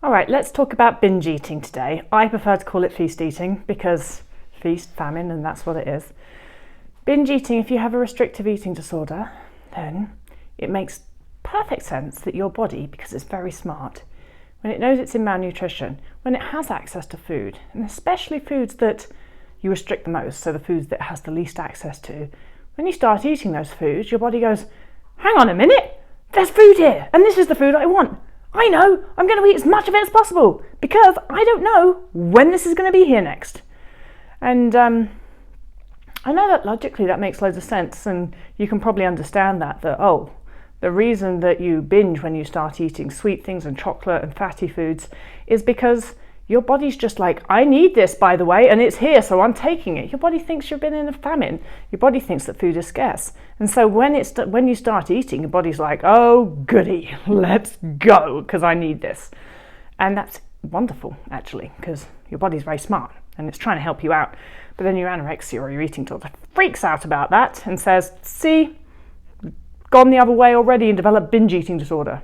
All right, let's talk about binge eating today. I prefer to call it feast eating because feast, famine, and that's what it is. Binge eating, if you have a restrictive eating disorder, then it makes perfect sense that your body, because it's very smart, when it knows it's in malnutrition, when it has access to food, and especially foods that you restrict the most, so the foods that it has the least access to, when you start eating those foods, your body goes, hang on a minute, there's food here, and this is the food I want. I know, I'm going to eat as much of it as possible because I don't know when this is going to be here next. And I know that logically that makes loads of sense, and you can probably understand that the reason that you binge when you start eating sweet things and chocolate and fatty foods is because your body's just like, I need this, by the way, and it's here, so I'm taking it. Your body thinks you've been in a famine. Your body thinks that food is scarce. And so when you start eating, your body's like, oh, goody, let's go, because I need this. And that's wonderful, actually, because your body's very smart, and it's trying to help you out. But then your anorexia or your eating disorder freaks out about that and says, see, gone the other way already and developed binge eating disorder.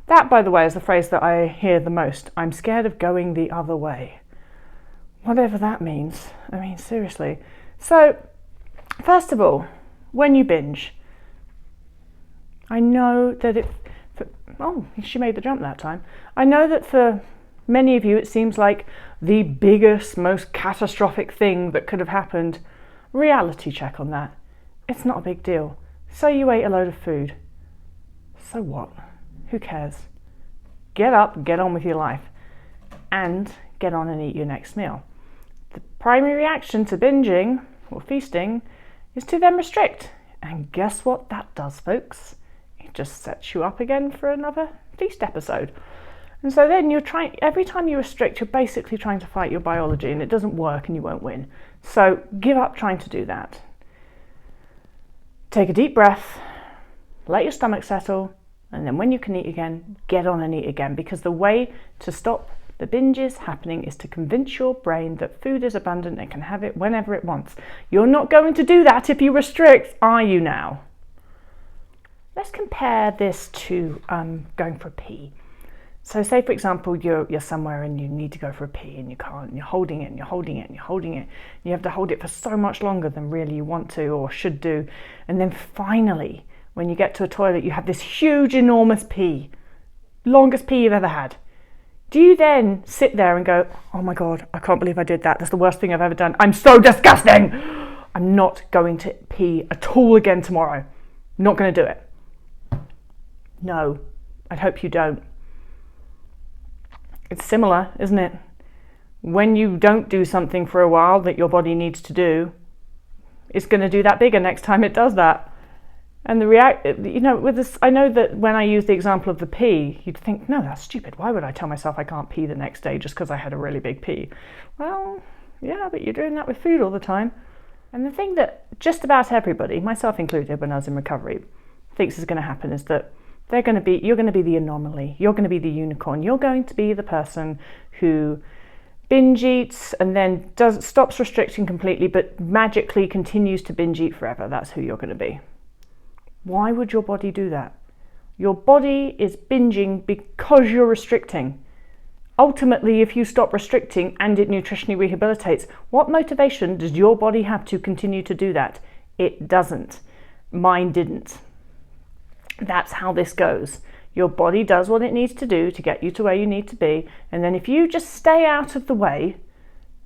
That, by the way, is the phrase that I hear the most. I'm scared of going the other way. Whatever that means. I mean, seriously. So, first of all, when you binge, I know that she made the jump that time. I know that for many of you it seems like the biggest, most catastrophic thing that could have happened. Reality check on that. It's not a big deal. Say you ate a load of food. So what? Who cares? Get up, get on with your life, and get on and eat your next meal. The primary reaction to binging or feasting is to then restrict. And guess what that does, folks? It just sets you up again for another feast episode. And so then every time you restrict, you're basically trying to fight your biology, and it doesn't work and you won't win. So give up trying to do that. Take a deep breath, let your stomach settle, and then when you can eat again, get on and eat again, because the way to stop the binges happening is to convince your brain that food is abundant and can have it whenever it wants. You're not going to do that if you restrict, are you now? Let's compare this to going for a pee. So say, for example, you're somewhere and you need to go for a pee and you can't, and you're holding it and you're holding it and you're holding it. And you have to hold it for so much longer than really you want to or should do. And then finally, when you get to a toilet, you have this huge, enormous pee, longest pee you've ever had. Do you then sit there and go, oh my God, I can't believe I did that. That's the worst thing I've ever done. I'm so disgusting. I'm not going to pee at all again tomorrow. Not going to do it. No, I'd hope you don't. It's similar, isn't it? When you don't do something for a while that your body needs to do, it's going to do that bigger next time it does that. And with this, I know that when I use the example of the pee, you'd think, no, that's stupid. Why would I tell myself I can't pee the next day just because I had a really big pee? Well, yeah, but you're doing that with food all the time. And the thing that just about everybody, myself included when I was in recovery, thinks is going to happen is that you're going to be the anomaly. You're going to be the unicorn. You're going to be the person who binge eats and then stops restricting completely, but magically continues to binge eat forever. That's who you're going to be. Why would your body do that? Your body is binging because you're restricting. Ultimately, if you stop restricting and it nutritionally rehabilitates, what motivation does your body have to continue to do that? It doesn't. Mine didn't. That's how this goes. Your body does what it needs to do to get you to where you need to be, and then if you just stay out of the way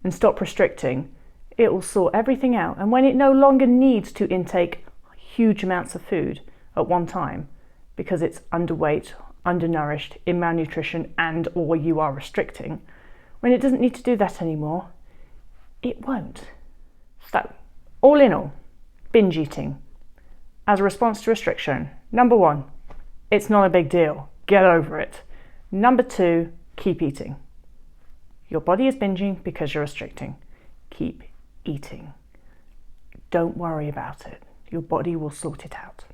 and stop restricting, it will sort everything out. And when it no longer needs to intake huge amounts of food at one time because it's underweight, undernourished, in malnutrition, and or you are restricting, when it doesn't need to do that anymore, it won't. So, all in all, binge eating as a response to restriction. Number 1, it's not a big deal. Get over it. Number 2, keep eating. Your body is binging because you're restricting. Keep eating. Don't worry about it. Your body will sort it out.